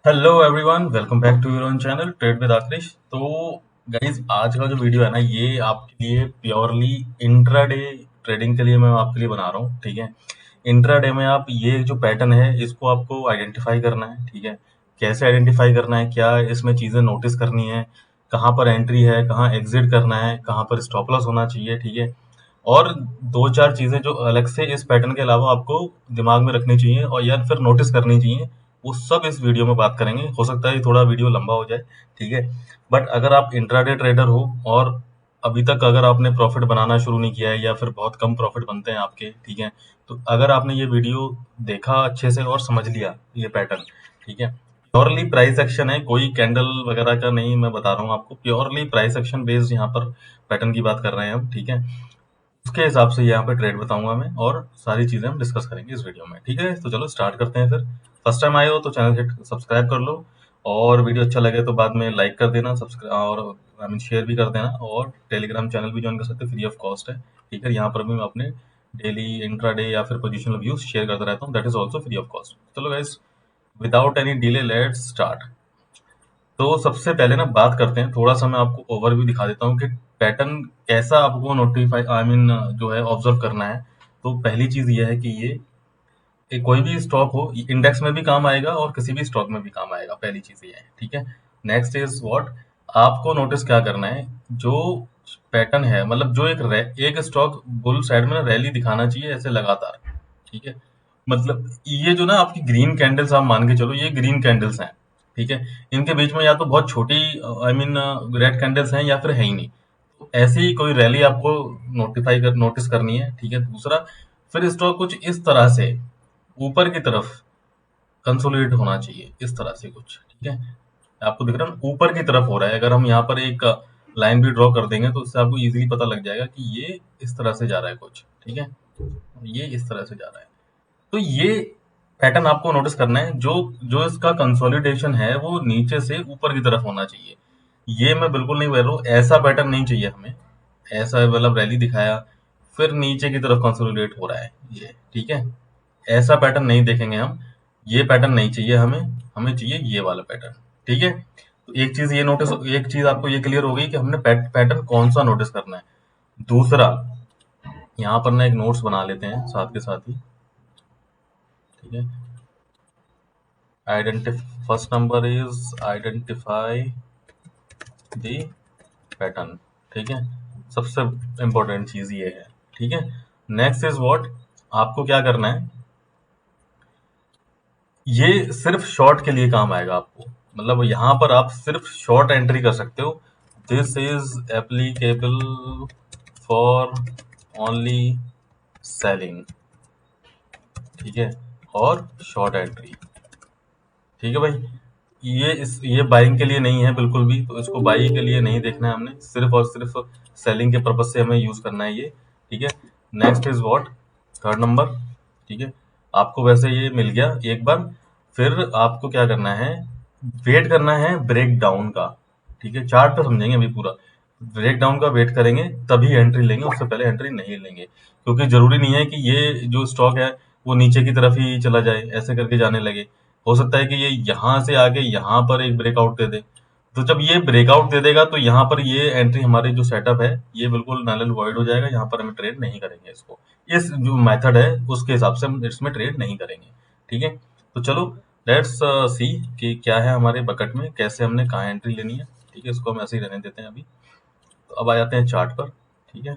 Hello everyone, welcome back to your own channel trade with Aakrish. तो guys, आज का जो वीडियो है ना, ये आपके लिए प्योरली इंट्राडे ट्रेडिंग के लिए मैं आपके लिए बना रहा हूँ। ठीक है, इंट्राडे में आप ये जो पैटर्न है इसको आपको आइडेंटिफाई करना है। ठीक है, कैसे आइडेंटिफाई करना है, क्या इसमें चीजें नोटिस करनी है, कहाँ पर एंट्री है, कहाँ एग्जिट करना है, कहाँ पर स्टॉप लॉस होना चाहिए। ठीक है, और दो चार चीजें जो अलग से इस पैटर्न के अलावा आपको दिमाग में रखनी चाहिए और या फिर नोटिस करनी चाहिए, वो सब इस वीडियो में बात करेंगे। हो सकता है ये थोड़ा वीडियो लंबा हो जाए, ठीक है, बट अगर आप इंट्राडे ट्रेडर हो और अभी तक अगर आपने प्रॉफिट बनाना शुरू नहीं किया है या फिर बहुत कम प्रॉफिट बनते हैं आपके, ठीक है, तो अगर आपने ये वीडियो देखा अच्छे से और समझ लिया ये पैटर्न, ठीक है, प्योरली प्राइस एक्शन है, कोई कैंडल वगैरह का नहीं मैं बता रहा हूँ आपको, प्योरली प्राइस एक्शन बेस्ड यहाँ पर पैटर्न की बात कर रहे हैं हम। ठीक है, उसके हिसाब से यहाँ पे ट्रेड बताऊंगा मैं और सारी चीजें हम डिस्कस करेंगे इस वीडियो में। ठीक है, तो चलो स्टार्ट करते हैं फिर। फर्स्ट टाइम आए हो तो चैनल हिट सब्सक्राइब कर लो, और वीडियो अच्छा लगे तो बाद में लाइक कर देना, सब्सक्राइब और आई मीन शेयर भी कर देना, और टेलीग्राम चैनल भी ज्वाइन कर सकते हो, फ्री ऑफ कॉस्ट है। ठीक है, यहाँ पर भी मैं अपने डेली इंट्राडे या फिर पोजिशनल व्यूज शेयर करता रहता हूँ, that is also free of cost. चलो guys, without any delay let's start. तो सबसे पहले ना बात करते हैं, थोड़ा सा मैं आपको ओवरव्यू दिखा देता हूँ कि पैटर्न कैसा आपको नोटिफाई आई मीन जो है ऑब्जर्व करना है। तो पहली चीज ये है कि ये कोई भी स्टॉक हो, इंडेक्स में भी काम आएगा और किसी भी स्टॉक में भी काम आएगा, पहली चीज ये है। ठीक है, नेक्स्ट इज व्हाट, आपको नोटिस क्या करना है, जो पैटर्न है मतलब जो एक स्टॉक बुल साइड में रैली दिखाना चाहिए ऐसे लगातार। ठीक है, मतलब ये जो ना आपकी ग्रीन कैंडल्स आप मान के चलो, ये ग्रीन कैंडल्स हैं। ठीक है, इनके बीच में या तो बहुत छोटी आई मीन रेड कैंडल्स हैं या फिर है ही नहीं। तो ऐसी ही कोई रैली आपको नोटिस करनी है। ठीक है, दूसरा, फिर स्टॉक कुछ इस तरह से ऊपर की तरफ कंसोलिडेट होना चाहिए, इस तरह से कुछ। ठीक है, आपको दिख रहा है ना, ऊपर की तरफ हो रहा है। अगर हम यहाँ पर एक लाइन भी ड्रॉ कर देंगे तो उससे आपको इजीली पता लग जाएगा कि ये इस तरह से जा रहा है कुछ। ठीक है, ये इस तरह से जा रहा है। तो ये पैटर्न आपको नोटिस करना है, जो जो इसका कंसोलिडेशन है वो नीचे से ऊपर की तरफ होना चाहिए। ये मैं बिल्कुल नहीं बोल रहा हूँ, ऐसा पैटर्न नहीं चाहिए हमें, ऐसा मतलब रैली दिखाया फिर नीचे की तरफ कंसोलिडेट हो रहा है ये। ठीक है, ऐसा पैटर्न नहीं देखेंगे हम, ये पैटर्न नहीं चाहिए हमें, हमें चाहिए ये वाला पैटर्न। ठीक है, तो एक चीज ये नोटिस, एक चीज आपको ये क्लियर हो गई कि हमने पैटर्न कौन सा नोटिस करना है। दूसरा, यहाँ पर ना एक नोट्स बना लेते हैं साथ के साथ ही। ठीक है, first number is identify the pattern. ठीक है, सबसे इंपॉर्टेंट चीज ये है। ठीक है, नेक्स्ट इज व्हाट, आपको क्या करना है, ये सिर्फ शॉर्ट के लिए काम आएगा आपको, मतलब यहाँ पर आप सिर्फ शॉर्ट एंट्री कर सकते हो। This is applicable for only selling. ठीक है, और शॉर्ट एंट्री। ठीक है भाई, ये बाइंग के लिए नहीं है बिल्कुल भी, तो इसको बाइंग के लिए नहीं देखना है हमने, सिर्फ और सिर्फ सेलिंग के पर्पज से हमें यूज करना है ये। ठीक है, next is what, third number. ठीक है, आपको वैसे ये मिल गया एक बार, फिर आपको क्या करना है, वेट करना है ब्रेक डाउन का। ठीक है, चार्ट तो समझेंगे अभी पूरा, ब्रेक डाउन का वेट करेंगे तभी एंट्री लेंगे, उससे पहले एंट्री नहीं लेंगे, क्योंकि जरूरी नहीं है कि ये जो स्टॉक है वो नीचे की तरफ ही चला जाए, ऐसे करके जाने लगे। हो सकता है कि ये यहाँ से आके यहाँ पर एक ब्रेकआउट दे दे, तो जब ये ब्रेकआउट दे देगा तो यहाँ पर ये एंट्री हमारी जो सेटअप है ये बिल्कुल नल एंड वॉइड हो जाएगा, यहाँ पर हमें ट्रेड नहीं करेंगे इसको, इस जो मेथड है उसके हिसाब से हम इसमें ट्रेड नहीं करेंगे। ठीक है, तो चलो लेट्स सी कि क्या है हमारे बकेट में, कैसे हमने कहाँ एंट्री लेनी है। ठीक है, इसको हम ऐसे ही रहने देते हैं अभी। तो अब आ जाते हैं चार्ट पर। ठीक है,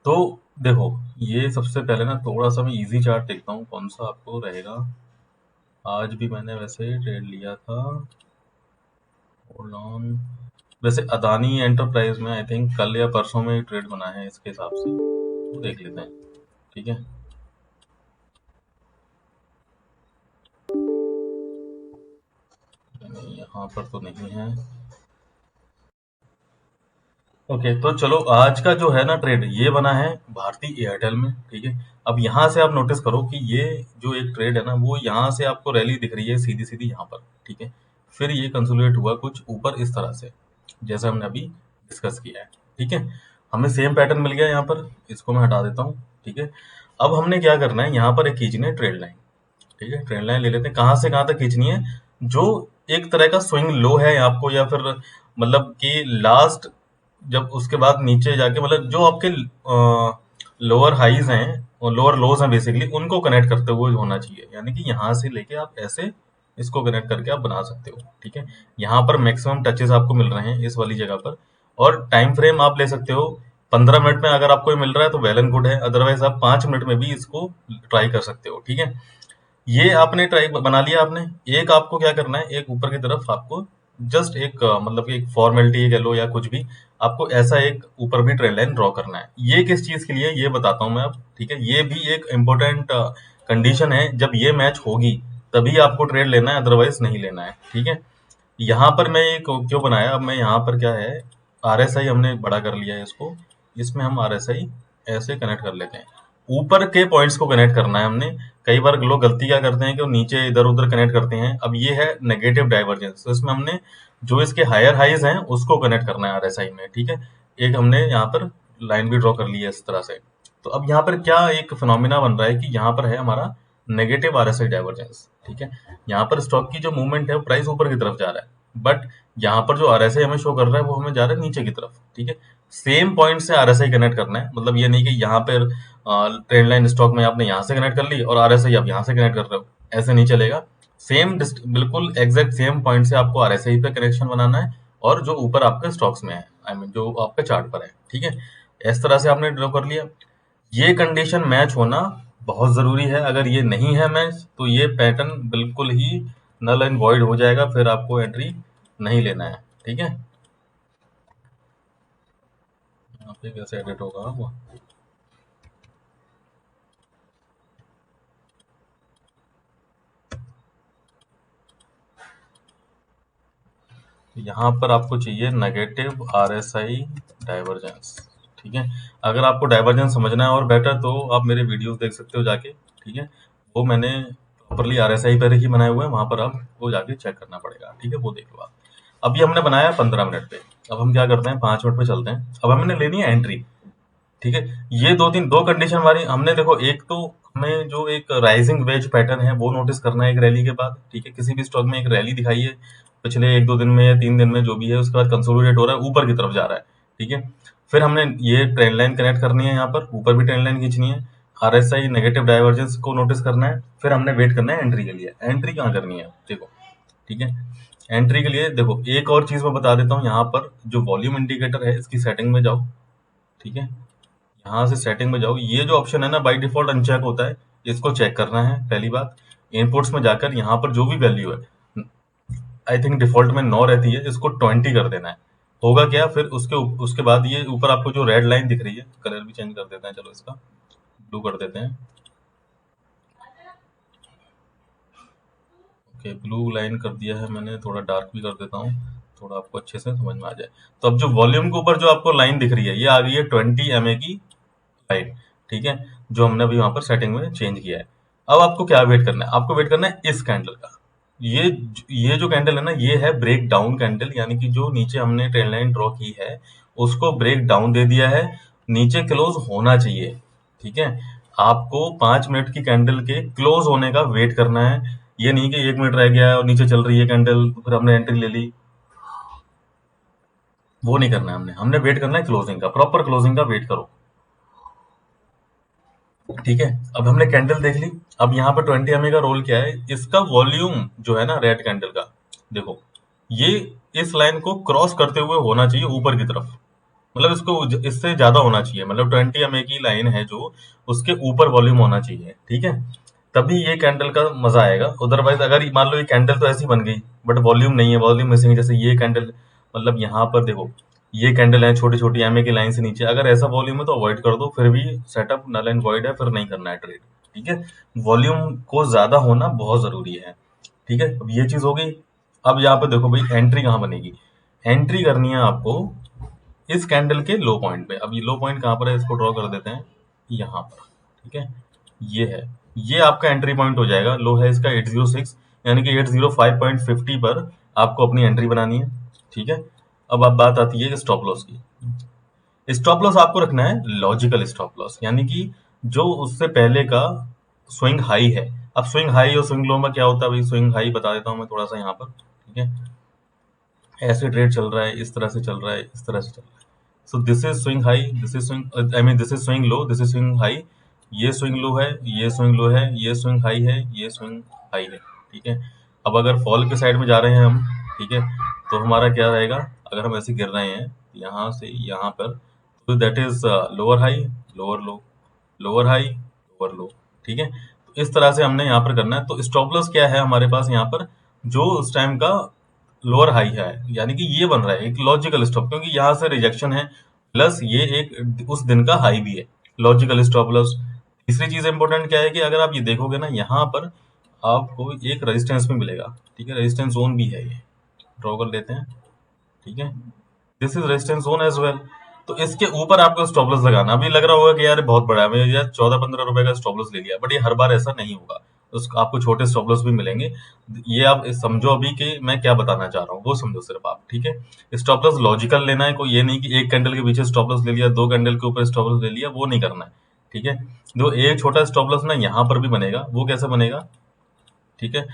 तो देखो, ये सबसे पहले ना थोड़ा सा मैं इजी चार्ट देखता हूँ कौन सा आपको रहेगा। आज भी मैंने वैसे ट्रेड लिया था, होल्ड ऑन, वैसे अदानी एंटरप्राइज में आई थिंक कल या परसों में ट्रेड बना है इसके हिसाब से, वो देख लेते हैं। ठीक है, यहाँ पर तो नहीं है। ओके, तो चलो आज का जो है ना ट्रेड, ये बना है भारती एयरटेल में। ठीक है, अब यहाँ से आप नोटिस करो कि ये जो एक ट्रेड है ना, वो यहाँ से आपको रैली दिख रही है सीधी सीधी यहाँ पर। ठीक है, फिर ये कंसोलिडेट हुआ कुछ ऊपर इस तरह से, जैसा हमने अभी डिस्कस किया है। ठीक है, हमें सेम पैटर्न मिल गया यहाँ पर, इसको मैं हटा देता हूँ। ठीक है, अब हमने क्या करना है, यहाँ पर एक खींचनी है ट्रेड लाइन। ठीक है, ट्रेंड लाइन ले लेते हैं, कहाँ से कहाँ तक खींचनी है, जो एक तरह का स्विंग लो है आपको, या फिर मतलब कि लास्ट, जब उसके बाद नीचे जाके मतलब जो आपके लोअर हाईज हैं और लोअर लोज हैं बेसिकली, उनको कनेक्ट करते हुए होना चाहिए, यानी कि यहाँ से लेके आप ऐसे इसको कनेक्ट करके आप बना सकते हो। ठीक है, यहाँ पर मैक्सिमम टचेस आपको मिल रहे हैं इस वाली जगह पर, और टाइम फ्रेम आप ले सकते हो 15 मिनट में, अगर आपको ये मिल रहा है तो वेल एंड गुड है, अदरवाइज आप 5 मिनट में भी इसको ट्राई कर सकते हो। ठीक है, ये आपने ट्राई बना लिया आपने। एक आपको क्या करना है, एक ऊपर की तरफ आपको जस्ट एक मतलब कि एक फॉर्मेलिटी कह लो या कुछ भी, आपको ऐसा एक ऊपर भी ट्रेड लाइन ड्रॉ करना है। ये किस चीज के लिए, ये बताता हूँ मैं अब। ठीक है, ये भी एक इम्पोर्टेंट कंडीशन है, जब ये मैच होगी तभी आपको ट्रेड लेना है, अदरवाइज नहीं लेना है। ठीक है, यहाँ पर मैं एक क्यों बनाया, अब मैं यहाँ पर क्या है, आरएसआई हमने बड़ा कर लिया है इसको, इसमें हम आरएसआई ऐसे कनेक्ट कर लेते हैं, ऊपर के पॉइंट्स को कनेक्ट करना है हमने। कई बार लोग गलती क्या करते हैं कि वो नीचे इधर उधर कनेक्ट करते हैं, अब ये है नेगेटिव डाइवर्जेंस, तो इसमें हमने जो इसके हायर हाइज हैं उसको कनेक्ट करना है आरएसआई में। ठीक है, एक हमने यहाँ पर लाइन भी ड्रॉ कर ली है इस तरह से। तो अब यहाँ पर क्या एक फिनोमिना बन रहा है कि यहाँ पर है हमारा नेगेटिव आरएसआई डाइवर्जेंस। ठीक है, यहाँ पर स्टॉक की जो मूवमेंट है वो प्राइस ऊपर की तरफ जा रहा है, बट यहाँ पर जो आरएसआई हमें शो कर रहा है वो हमें जा रहा है नीचे की तरफ। ठीक है, सेम पॉइंट से आरएसआई कनेक्ट करना है, मतलब ये नहीं कि यहाँ पर ट्रेंड लाइन स्टॉक में आपने यहाँ से कनेक्ट कर ली और आरएसआई आप यहाँ से कनेक्ट कर रहे हो, ऐसे नहीं चलेगा। सेम बिल्कुल एग्जैक्ट सेम पॉइंट से आपको आरएसआई पे कनेक्शन बनाना है, और जो ऊपर आपके स्टॉक्स में है, आई मीन जो आपके चार्ट पर है। ठीक है, इस तरह से आपने ड्रॉ कर लिया। ये कंडीशन मैच होना बहुत जरूरी है, अगर ये नहीं है मैच तो ये पैटर्न बिल्कुल ही नल एंड वॉइड हो जाएगा, फिर आपको एंट्री नहीं लेना है। ठीक है, यहाँ पे कैसे एडिट होगा वो, यहाँ पर आपको चाहिए नेगेटिव आरएसआई डाइवर्जेंस। ठीक है, अगर आपको डाइवर्जेंस समझना है और बेटर, तो आप मेरे वीडियोस देख सकते हो जाके। ठीक है, वो मैंने प्रॉपरली आरएसआई पर ही बनाए हुए हैं, वहां पर आपको जाके चेक करना पड़ेगा। ठीक है, वो देख लो आप। अभी हमने बनाया 15 मिनट पे, अब हम क्या करते हैं 5 मिनट पे चलते हैं। अब हमने लेनी है एंट्री। ठीक है, ये दो कंडीशन हमारी हमने, देखो एक तो हमें जो एक राइजिंग वेज पैटर्न है वो नोटिस करना है एक रैली के बाद। ठीक है, किसी भी स्टॉक में एक रैली दिखाई है पिछले 1-2 दिन में या 3 दिन में जो भी है, उसके बाद कंसोलिडेट हो रहा है, ऊपर की तरफ जा रहा है। ठीक है, फिर हमने ये ट्रेंड लाइन कनेक्ट करनी है, यहाँ पर ऊपर भी ट्रेंड लाइन खींचनी है, आरएसआई नेगेटिव डाइवर्जेंस को नोटिस करना है, फिर हमने वेट करना है एंट्री के लिए। एंट्री कहाँ करनी है देखो। ठीक है, एंट्री के लिए देखो एक और चीज मैं बता देता हूँ, यहाँ पर जो वॉल्यूम इंडिकेटर है इसकी सेटिंग में जाओ। ठीक है, यहाँ से सेटिंग में जाओ, ये जो ऑप्शन है ना बाय डिफॉल्ट अनचेक होता है, इसको चेक करना है पहली बात। इनपुट्स में जाकर यहाँ पर जो भी वैल्यू है, आई थिंक डिफॉल्ट में 9 रहती है, इसको 20 कर देना है। होगा क्या फिर उसके बाद ये ऊपर आपको जो रेड लाइन दिख रही है, कलर भी चेंज कर देते हैं, चलो इसका ब्लू कर देते हैं। ओके, ब्लू लाइन कर दिया है मैंने, थोड़ा डार्क भी कर देता हूँ, थोड़ा आपको अच्छे से समझ में आ जाए। तो अब जो वॉल्यूम के ऊपर जो आपको लाइन दिख रही है, ये आ गई है 20 MA की लाइन। ठीक है, जो हमने अभी वहां पर सेटिंग में चेंज किया है। अब आपको क्या वेट करना है, आपको वेट करना है इस कैंडल का। ये ये जो कैंडल है ना, ये है ब्रेक डाउन कैंडल, यानी कि जो नीचे हमने ट्रेंड लाइन ड्रॉ की है उसको ब्रेक डाउन दे दिया है, नीचे क्लोज होना चाहिए। ठीक है, आपको 5 मिनट की कैंडल के क्लोज होने का वेट करना है, ये नहीं कि 1 मिनट रह गया और नीचे चल रही है कैंडल फिर हमने एंट्री ले ली, वो नहीं करना है हमने। हमने वेट करना है क्लोजिंग का, प्रॉपर क्लोजिंग का वेट करो। ठीक है, अब हमने कैंडल देख ली। अब यहाँ पर 20 MA का रोल क्या है, इसका वॉल्यूम जो है ना रेड कैंडल का, देखो ये इस लाइन को क्रॉस करते हुए होना चाहिए ऊपर की तरफ, मतलब इसको इससे ज्यादा होना चाहिए, मतलब 20 MA की लाइन है जो, उसके ऊपर वॉल्यूम होना चाहिए। ठीक है, तभी ये कैंडल का मजा आएगा। अदरवाइज अगर मान लो ये कैंडल तो ऐसी बन गई बट वॉल्यूम नहीं है, वॉल्यूम मिसिंग है, जैसे ये कैंडल, मतलब यहाँ पर देखो ये कैंडल है छोटी छोटी एमए की लाइन से नीचे, अगर ऐसा वॉल्यूम है तो अवॉइड कर दो, फिर भी सेटअप नल एंड वॉइड है, फिर नहीं करना है ट्रेड। ठीक है, वॉल्यूम को ज्यादा होना बहुत जरूरी है। ठीक है, अब ये चीज हो गई। अब यहाँ पे देखो भाई एंट्री कहाँ बनेगी, एंट्री करनी है आपको इस कैंडल के लो पॉइंट पे। अब ये लो पॉइंट कहाँ पर है, इसको ड्रॉ कर देते हैं यहाँ पर। ठीक है, ये है, ये आपका एंट्री पॉइंट हो जाएगा। लो है इसका 806, यानी कि 805.50 पर आपको अपनी एंट्री बनानी है। ठीक है, अब आप बात आती है स्टॉप लॉस की। स्टॉप लॉस आपको रखना है लॉजिकल स्टॉप लॉस, यानी कि जो उससे पहले का स्विंग हाई है अब स्विंग हाई और स्विंग लो में क्या होता है भाई, स्विंग हाई बता देता हूँ मैं थोड़ा सा यहाँ पर, ठीक है। ऐसे ट्रेड चल रहा है, इस तरह से चल रहा है, इस तरह से चल रहा है। So this is swing high, this is swing, I mean this is swing low, this is swing high, ये स्विंग लो है, ये स्विंग लो है, ये स्विंग हाई है, ये स्विंग हाई है, ठीक है। अब अगर फॉल के साइड में जा रहे हैं हम, ठीक है, तो हमारा क्या रहेगा, अगर हम ऐसे गिर रहे हैं यहाँ से यहाँ पर, तो that is lower high, lower low, lower high, lower लो, ठीक है। तो इस तरह से हमने यहाँ पर करना है। तो स्टॉप लॉस क्या है हमारे पास यहाँ पर, जो उस टाइम का लोअर हाई है, यानी कि ये बन रहा है एक लॉजिकल स्टॉप, क्योंकि यहाँ से रिजेक्शन है, प्लस ये एक उस दिन का हाई भी है, लॉजिकल स्टॉप लॉस। तीसरी चीज इंपॉर्टेंट क्या है कि अगर आप ये देखोगे ना, यहाँ पर आपको एक रेजिस्टेंस भी मिलेगा, ठीक है, रेजिस्टेंस जोन भी है, ये ड्रॉ कर लेते हैं, ठीक है। This is resistance zone as well. तो इसके ऊपर आपको स्टॉप लॉस लगाना। अभी लग रहा होगा कि यार बहुत बड़ा है, मैं यार 14-15 रुपए का स्टॉप लॉस ले लिया, बट ये हर बार ऐसा नहीं होगा, आपको छोटे स्टॉप लॉस भी मिलेंगे। ये आप समझो अभी कि मैं क्या बताना चाह रहा हूँ, वो समझो सिर्फ आप, ठीक है। स्टॉप लॉस लॉजिकल लेना है, कोई ये नहीं कि एक कैंडल के पीछे स्टॉप लॉस ले लिया, दो कैंडल के ऊपर स्टॉप लॉस ले लिया, वो नहीं करना है, ठीक है। जो एक छोटा स्टॉप लॉस ना यहाँ पर भी बनेगा, वो कैसे बनेगा, ठीक है।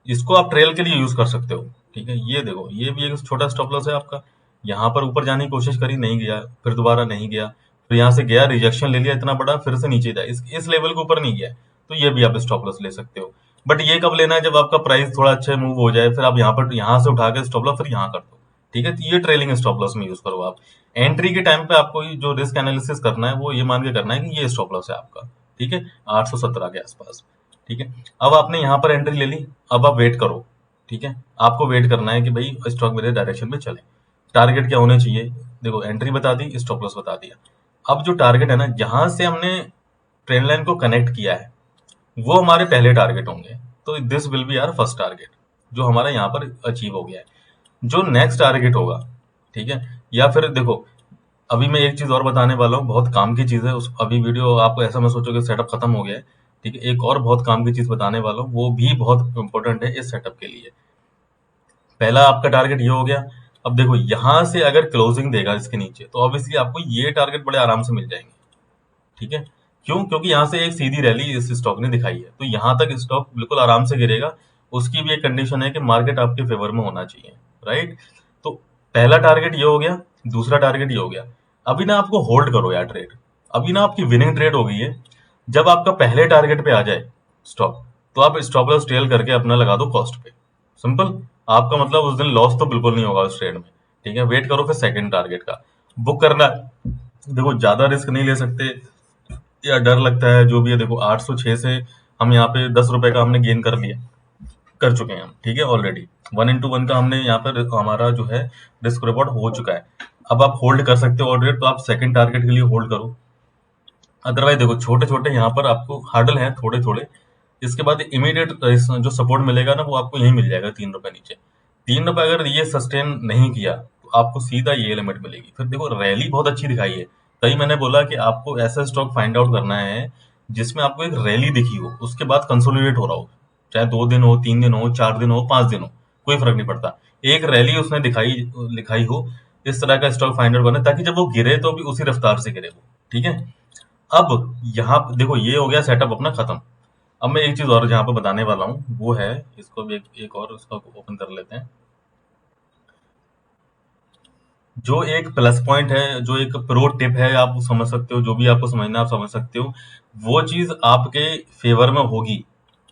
इसको आप ट्रेल के लिए यूज कर सकते हो, ठीक है। ये देखो, ये भी एक छोटा स्टॉप लॉस है आपका, यहाँ पर ऊपर जाने की कोशिश करी, नहीं गया, फिर दोबारा नहीं गया, फिर यहाँ से गया, रिजेक्शन ले लिया इतना बड़ा, फिर से नीचे जाए, इस लेवल के ऊपर नहीं गया, तो ये भी आप स्टॉप लॉस ले सकते हो। बट ये कब लेना है, जब आपका प्राइस थोड़ा अच्छा मूव हो जाए, फिर आप यहाँ पर यहाँ से उठा के स्टॉप लॉस फिर यहाँ कर दो, ठीक है। तो ये ट्रेलिंग स्टॉप लॉस में यूज करो आप। एंट्री के टाइम पे आपको जो रिस्क एनालिसिस करना है, वो ये मान के करना है कि ये स्टॉप लॉस है आपका, ठीक है, 817 के आसपास, ठीक है। अब आपने यहाँ पर एंट्री ले ली, अब आप वेट करो, ठीक है। आपको वेट करना है कि भाई स्टॉक मेरे डायरेक्शन में चले। टारगेट क्या होने चाहिए, देखो एंट्री बता दी, स्टॉप लॉस बता दिया। अब जो टारगेट है ना, जहां से हमने ट्रेंड लाइन को कनेक्ट किया है, वो हमारे पहले टारगेट होंगे। तो this will be our first target, जो हमारा यहाँ पर अचीव हो गया है। जो नेक्स्ट टारगेट होगा, ठीक है, या फिर देखो, अभी मैं एक चीज और बताने वाला हूँ, बहुत काम की चीज है, उस अभी वीडियो आपको ऐसा मत सोचो कि सेटअप खत्म हो गया है, ठीक है। एक और बहुत काम की चीज बताने वाला हूँ, वो भी बहुत इंपॉर्टेंट है इस सेटअप के लिए। पहला आपका टारगेट ये हो गया। अब देखो, यहां से अगर क्लोजिंग देगा इसके नीचे, तो ऑब्वियसली आपको ये टारगेट बड़े आराम से मिल जाएंगे, ठीक है। क्यों, क्योंकि यहाँ से एक सीधी रैली इस स्टॉक ने दिखाई है, तो यहाँ तक स्टॉक बिल्कुल आराम से गिरेगा। उसकी भी एक कंडीशन है कि मार्केट आपके फेवर में होना चाहिए, राइट। तो पहला टारगेट ये हो गया, दूसरा टारगेट ये हो गया। अभी ना आपको होल्ड करो यार ट्रेड, अभी ना आपकी विनिंग ट्रेड हो गई है। जब आपका पहले टारगेट पे आ जाए स्टॉप, तो आप स्टॉप लॉस ट्रेल करके अपना लगा दो कॉस्ट पे, सिंपल। आपका मतलब उस दिन लॉस तो बिल्कुल नहीं होगा उस ट्रेड में, ठीक है। वेट करो फिर सेकंड टारगेट का बुक करना है। देखो ज्यादा रिस्क नहीं ले सकते, या डर लगता है, जो भी है, देखो 806 से हम यहाँ पे 10 रुपए का हमने गेन कर लिया, कर चुके हैं हम, ठीक है, ऑलरेडी 1:1 का हमने यहाँ पर हमारा जो है रिस्क रिवॉर्ड हो चुका है। अब आप होल्ड कर सकते हो ऑलरेडी, तो आप सेकंड टारगेट के लिए होल्ड करो। अदरवाइज देखो, छोटे छोटे यहाँ पर आपको हार्डल हैं थोड़े थोड़े। इसके बाद इमीडिएट जो सपोर्ट मिलेगा ना, वो आपको यही मिल जाएगा 3 रुपए नीचे। 3 रुपए अगर ये सस्टेन नहीं किया, तो आपको सीधा ये लिमिट मिलेगी। फिर देखो, रैली बहुत अच्छी दिखाई है, तभी मैंने बोला कि आपको ऐसा स्टॉक फाइंड आउट करना है जिसमें आपको एक रैली दिखी हो, उसके बाद कंसोलिडेट हो रहा हो, चाहे 2 दिन हो, 3 दिन हो, 4 दिन हो, 5 दिन हो, कोई फर्क नहीं पड़ता। एक रैली उसने दिखाई दिखाई हो, इस तरह का स्टॉक फाइंड आउट करना है, ताकि जब वो गिरे तो भी उसी रफ्तार से गिरे वो, ठीक है। अब यहाँ देखो, ये हो गया सेटअप अपना खत्म। अब मैं एक चीज और जहाँ पे बताने वाला हूँ, वो है, इसको भी एक और इसका ओपन कर लेते हैं। जो एक प्लस पॉइंट है, जो एक प्रो टिप है, आप समझ सकते हो, जो भी आपको समझना है आप समझ सकते हो, वो चीज आपके फेवर में होगी,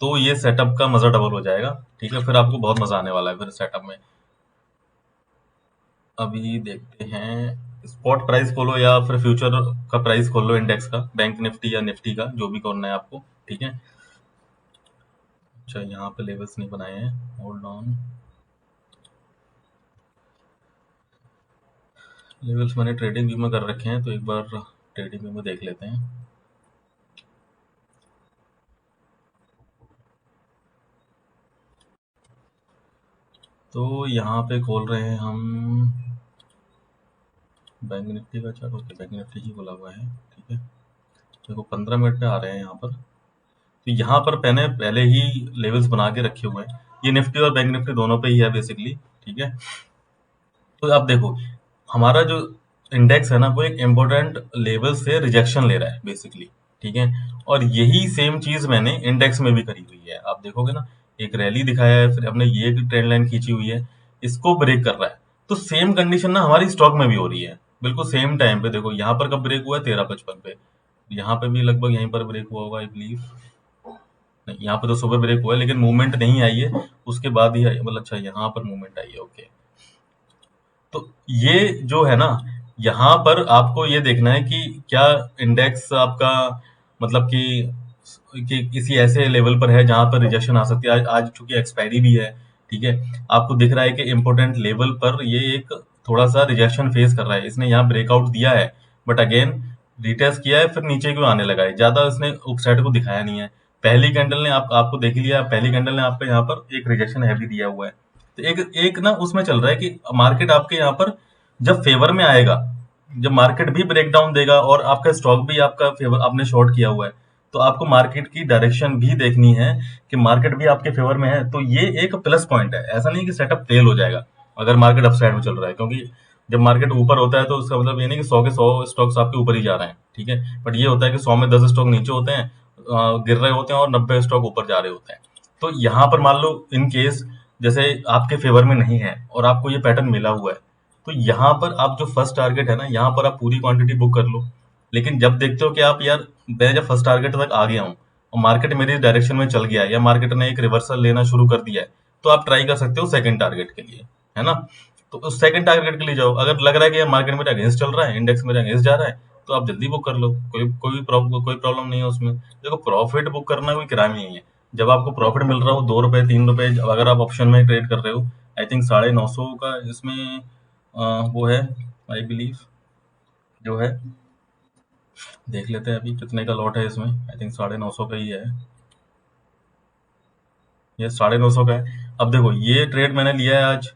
तो ये सेटअप का मजा डबल हो जाएगा, ठीक है। फिर आपको बहुत मजा आने वाला है फिर सेटअप में। अभी देखते हैं, स्पॉट प्राइस खोलो या फिर फ्यूचर का प्राइस खोल लो, इंडेक्स का, बैंक निफ्टी या निफ्टी का, जो भी करना है आपको, ठीक है। अच्छा, यहाँ पे लेवल्स नहीं बनाए हैं, होल्ड ऑन। लेवल्स मैंने ट्रेडिंग व्यू में कर रखे हैं, तो एक बार ट्रेडिंग व्यू में देख लेते हैं। तो यहाँ पे खोल रहे हैं हम बैंक निफ्टी का चार्ट, ओके, बैंक निफ्टी ही खोला हुआ है, ठीक है। देखो 15 मिनट पे आ रहे हैं यहाँ पर, तो यहाँ पर मैंने पहले ही लेवल्स बना के रखे हुए हैं। ये निफ्टी और बैंक निफ्टी दोनों पे ही है बेसिकली, ठीक है। तो आप देखो, हमारा जो इंडेक्स है ना, वो एक इम्पोर्टेंट लेवल से रिजेक्शन ले रहा है बेसिकली, ठीक है। और यही सेम चीज मैंने इंडेक्स में भी करी हुई है, आप देखोगे ना, एक रैली दिखाया है, फिर हमने ये ट्रेंड लाइन खींची हुई है, इसको ब्रेक कर रहा है, तो सेम कंडीशन ना हमारी स्टॉक में भी हो रही है, बिल्कुल सेम टाइम पे। देखो यहाँ पर कब ब्रेक हुआ है, 13:55 पे, यहाँ पे भी लगभग यहीं पर ब्रेक हुआ होगा आई बिलीव। नहीं, यहाँ पे तो सुबह ब्रेक हुआ है लेकिन मूवमेंट नहीं आई है, उसके बाद ही आई, मतलब अच्छा यहाँ पर मूवमेंट आई है, ओके। तो ये जो है ना, यहाँ पर आपको ये देखना है कि क्या इंडेक्स आपका, मतलब कि किसी ऐसे लेवल पर है जहां पर रिजेक्शन आ सकती है। आज चूंकि एक्सपायरी भी है, ठीक है, आपको दिख रहा है कि इम्पोर्टेंट लेवल पर ये एक थोड़ा सा रिजेक्शन फेस कर रहा है, इसने यहाँ ब्रेकआउट दिया है, बट अगेन रिटेस्ट किया है, फिर नीचे क्यों आने लगा है, ज्यादा इसने अपसाइड को दिखाया नहीं है। पहली कैंडल ने आपको देख लिया, पहली कैंडल ने आपको यहाँ पर एक रिजेक्शन हैवी दिया हुआ है, तो एक एक ना उसमें चल रहा है कि मार्केट आपके यहाँ पर जब फेवर में आएगा, जब मार्केट भी ब्रेकडाउन देगा और आपका स्टॉक भी आपका फेवर, आपने शॉर्ट किया हुआ है, तो आपको मार्केट की डायरेक्शन भी देखनी है कि मार्केट भी आपके फेवर में है, तो ये एक प्लस पॉइंट है। ऐसा नहीं कि सेटअप फेल हो जाएगा अगर मार्केट अपसाइड में चल रहा है, क्योंकि जब मार्केट ऊपर होता है तो उसका मतलब ये नहीं कि 100 के 100 स्टॉक्स आपके ऊपर ही जा रहे हैं, ठीक है, बट ये होता है कि 100 में 10 स्टॉक नीचे होते हैं, गिर रहे होते हैं, और 90 स्टॉक ऊपर जा रहे होते हैं। तो यहाँ पर मान लो इन केस जैसे आपके फेवर में नहीं है और आपको ये पैटर्न मिला हुआ है, तो यहाँ पर आप जो फर्स्ट टारगेट है ना, यहाँ पर आप पूरी क्वांटिटी बुक कर लो। लेकिन जब देखते हो कि आप यार, मैं जब फर्स्ट टारगेट तक आ गया हूँ और मार्केट मेरी डायरेक्शन में चल गया है या मार्केट ने एक रिवर्सल लेना शुरू कर दिया है, तो आप ट्राई कर सकते हो सेकंड टारगेट के लिए, है ना। तो उस सेकंड टारगेट के लिए जाओ, अगर लग रहा है कि यार मार्केट मेरे अगेंस्ट चल रहा है, इंडेक्स मेरे अगेंस्ट जा रहा है, तो आप जल्दी बुक कर लो, कोई प्रॉब्लम नहीं है उसमें। देखो, प्रॉफिट बुक करना कोई क्राइम नहीं है। जब आपको प्रॉफिट मिल रहा हो 2 रुपए 3 रुपए, अगर आप ऑप्शन में ट्रेड कर रहे हो, आई थिंक 950 का इसमें वो है, आई बिलीव, जो है, देख लेते हैं अभी कितने का लॉट है इसमें, आई थिंक 950 का ही है, ये 950 का है। अब देखो, ये ट्रेड मैंने लिया है आज,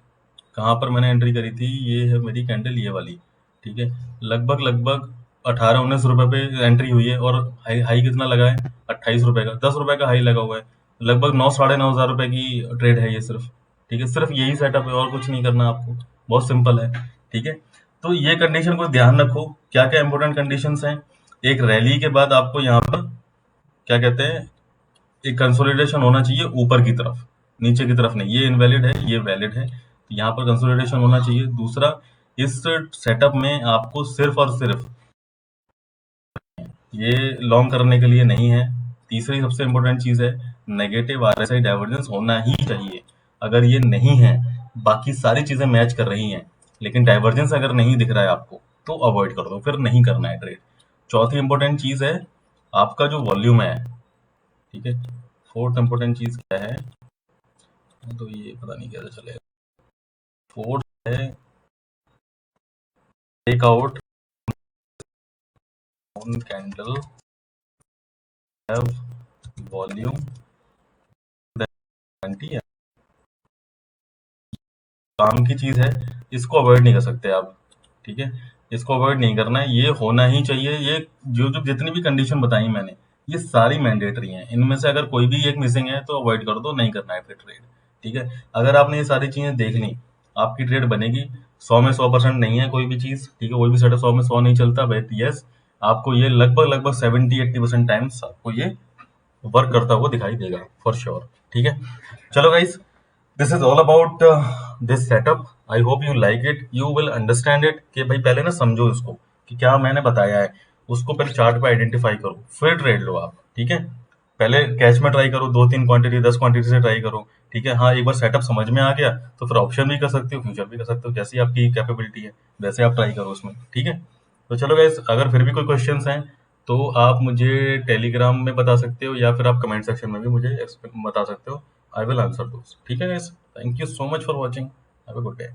कहाँ पर मैंने एंट्री करी थी, ये है मेरी कैंडल ये वाली, ठीक है, लगभग लगभग 18-19 रुपए पे एंट्री हुई है, और हाई हाई कितना लगा है, 28 रुपए का, 10 रुपए का हाई लगा हुआ है, लगभग 9-9.5 हजार रुपए की ट्रेड है ये सिर्फ, ठीक है, सिर्फ यही सेटअप है और कुछ नहीं करना आपको, बहुत सिंपल है, ठीक है। तो ये कंडीशन को ध्यान रखो, क्या क्या इंपॉर्टेंट कंडीशंस हैं। एक रैली के बाद आपको यहाँ पर क्या कहते हैं, एक कंसोलिडेशन होना चाहिए ऊपर की तरफ, नीचे की तरफ नहीं, ये इनवैलिड है, ये वैलिड है, तो यहाँ पर कंसोलिडेशन होना चाहिए। दूसरा, इस सेटअप में आपको सिर्फ और सिर्फ ये लॉन्ग करने के लिए नहीं है। तीसरी सबसे इंपॉर्टेंट चीज है, नेगेटिव आरएसआई डाइवर्जेंस होना ही चाहिए। अगर ये नहीं है, बाकी सारी चीजें मैच कर रही हैं, लेकिन डाइवर्जेंस अगर नहीं दिख रहा है आपको, तो अवॉइड कर दो, फिर नहीं करना है ट्रेड। चौथी इंपॉर्टेंट चीज है आपका जो वॉल्यूम है, ठीक है। फोर्थ इंपॉर्टेंट चीज क्या है, तो ये पता नहीं कैसे चलेगा। फोर्थ है breakout on candle have volume guarantee है, काम की चीज है, इसको अवॉइड नहीं कर सकते आप, ठीक है, इसको अवॉइड नहीं करना है, ये होना ही चाहिए। ये जो जो जितनी भी कंडीशन बताई मैंने, ये सारी मैंडेटरी हैं, इनमें से अगर कोई भी एक मिसिंग है तो अवॉइड कर दो, नहीं करना है फिर ट्रेड, ठीक है। अगर आपने ये सारी चीजें देख ली, आपकी ट्रेड बनेगी। 100 में 100% नहीं है कोई भी चीज, ठीक है, कोई भी सेटअप 100 में 100 नहीं चलता, बट यस, आपको ये लगभग लगभग 70-80% टाइम्स आपको ये वर्क करता हुआ दिखाई देगा फॉर श्योर, ठीक है। चलो guys, this is all about this setup, I hope you like it, you will understand it, कि भाई पहले ना समझो इसको कि क्या मैंने बताया है, उसको पहले चार्ट पे आइडेंटिफाई करो, फिर ट्रेड लो आप, ठीक है। पहले कैश में ट्राई करो, 2-3 क्वांटिटी 10 क्वांटिटी से ट्राई करो, ठीक है। हाँ, एक बार सेटअप समझ में आ गया तो फिर ऑप्शन भी कर सकते हो, फ्यूचर भी कर सकते हो, जैसी आपकी कैपेबिलिटी है वैसे आप ट्राई करो उसमें, ठीक है। तो चलो गाइस, अगर फिर भी कोई क्वेश्चंस हैं तो आप मुझे टेलीग्राम में बता सकते हो, या फिर आप कमेंट सेक्शन में भी मुझे बता सकते हो, आई विल आंसर दोस, ठीक है guys. Thank you so much for watching, have a good day.